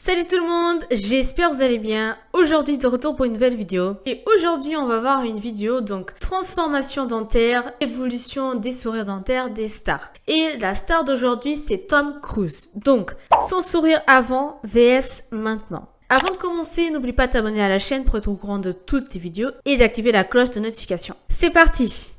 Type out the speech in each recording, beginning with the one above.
Salut tout le monde, j'espère que vous allez bien. Aujourd'hui de retour pour une nouvelle vidéo. Et aujourd'hui on va voir une vidéo donc transformation dentaire, évolution des sourires dentaires des stars. Et la star d'aujourd'hui c'est Tom Cruise. Donc son sourire avant vs maintenant. Avant de commencer, n'oublie pas de t'abonner à la chaîne pour être au courant de toutes les vidéos et d'activer la cloche de notification. C'est parti!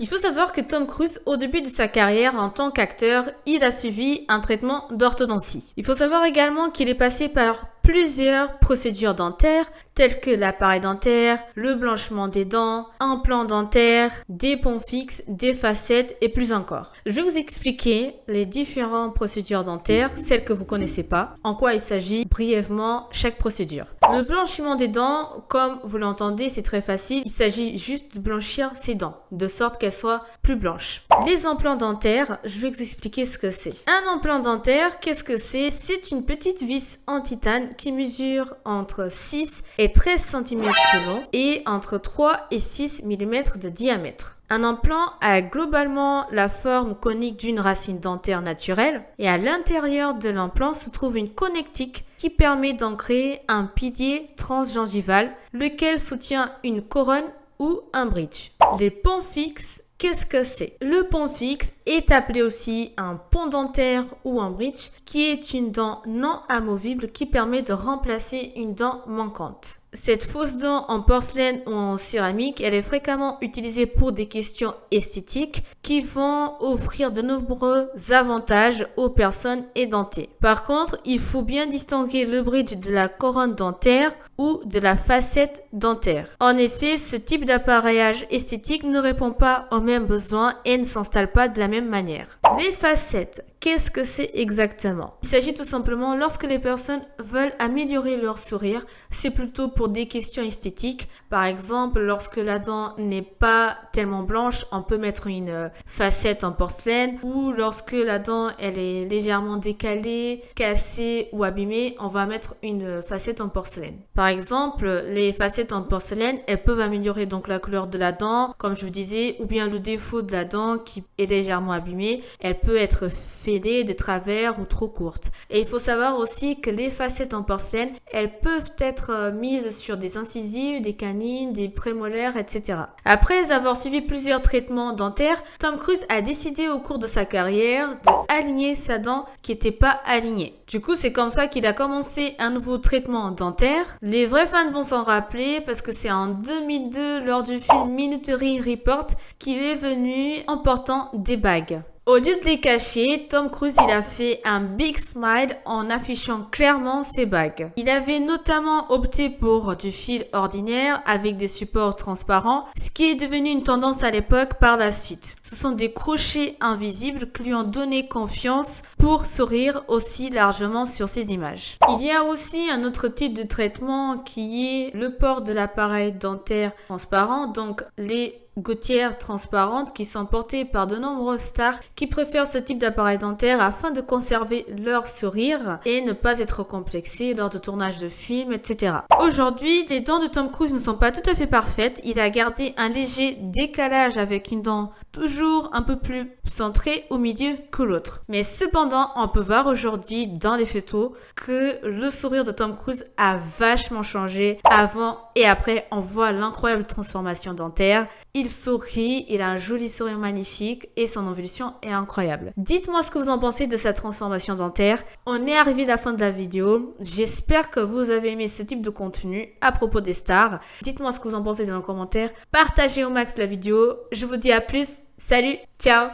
Il faut savoir que Tom Cruise, au début de sa carrière en tant qu'acteur, il a suivi un traitement d'orthodontie. Il faut savoir également qu'il est passé par plusieurs procédures dentaires telles que l'appareil dentaire, le blanchiment des dents, implants dentaires, des ponts fixes, des facettes et plus encore. Je vais vous expliquer les différentes procédures dentaires, celles que vous connaissez pas, en quoi il s'agit brièvement chaque procédure. Le blanchiment des dents, comme vous l'entendez, c'est très facile. Il s'agit juste de blanchir ses dents, de sorte qu'elles soient plus blanches. Les implants dentaires, je vais vous expliquer ce que c'est. Un implant dentaire, qu'est-ce que c'est? C'est une petite vis en titane qui mesure entre 6 et 13 cm de long et entre 3 et 6 mm de diamètre. Un implant a globalement la forme conique d'une racine dentaire naturelle et à l'intérieur de l'implant se trouve une connectique qui permet d'ancrer un pilier transgengival, lequel soutient une couronne ou un bridge. Les ponts fixes, qu'est-ce que c'est? Le pont fixe est appelé aussi un pont dentaire ou un bridge, qui est une dent non amovible qui permet de remplacer une dent manquante. Cette fausse dent en porcelaine ou en céramique, elle est fréquemment utilisée pour des questions esthétiques qui vont offrir de nombreux avantages aux personnes édentées. Par contre, il faut bien distinguer le bridge de la couronne dentaire ou de la facette dentaire. En effet, ce type d'appareillage esthétique ne répond pas aux mêmes besoins et ne s'installe pas de la même manière. Les facettes, qu'est-ce que c'est exactement? Il s'agit tout simplement lorsque les personnes veulent améliorer leur sourire, c'est plutôt pour des questions esthétiques. Par exemple, lorsque la dent n'est pas tellement blanche, on peut mettre une facette en porcelaine, ou lorsque la dent elle est légèrement décalée, cassée ou abîmée, on va mettre une facette en porcelaine. Par exemple, les facettes en porcelaine, elles peuvent améliorer donc la couleur de la dent, comme je vous disais, ou bien le défaut de la dent qui est légèrement abîmée. Elle peut être fêlée de travers ou trop courte. Et il faut savoir aussi que les facettes en porcelaine, elles peuvent être mises sur des incisives, des canines, des prémolaires, etc. Après avoir suivi plusieurs traitements dentaires, Tom Cruise a décidé au cours de sa carrière d'aligner sa dent qui n'était pas alignée. Du coup, c'est comme ça qu'il a commencé un nouveau traitement dentaire. Les vrais fans vont s'en rappeler parce que c'est en 2002, lors du film Minority Report, qu'il est venu en portant des bagues. Au lieu de les cacher, Tom Cruise il a fait un big smile en affichant clairement ses bagues. Il avait notamment opté pour du fil ordinaire avec des supports transparents, ce qui est devenu une tendance à l'époque par la suite. Ce sont des crochets invisibles qui lui ont donné confiance pour sourire aussi largement sur ces images. Il y a aussi un autre type de traitement qui est le port de l'appareil dentaire transparent, donc les gouttières transparentes qui sont portées par de nombreuses stars qui préfèrent ce type d'appareil dentaire afin de conserver leur sourire et ne pas être complexés lors de tournage de films, etc. Aujourd'hui, les dents de Tom Cruise ne sont pas tout à fait parfaites. Il a gardé un léger décalage avec une dent toujours un peu plus centrée au milieu que l'autre. Mais cependant, on peut voir aujourd'hui dans les photos que le sourire de Tom Cruise a vachement changé. Avant et après, on voit l'incroyable transformation dentaire. Il sourit, il a un joli sourire magnifique et son évolution est incroyable. Dites-moi ce que vous en pensez de sa transformation dentaire. On est arrivé à la fin de la vidéo. J'espère que vous avez aimé ce type de contenu à propos des stars. Dites-moi ce que vous en pensez dans les commentaires. Partagez au max la vidéo. Je vous dis à plus. Salut, ciao!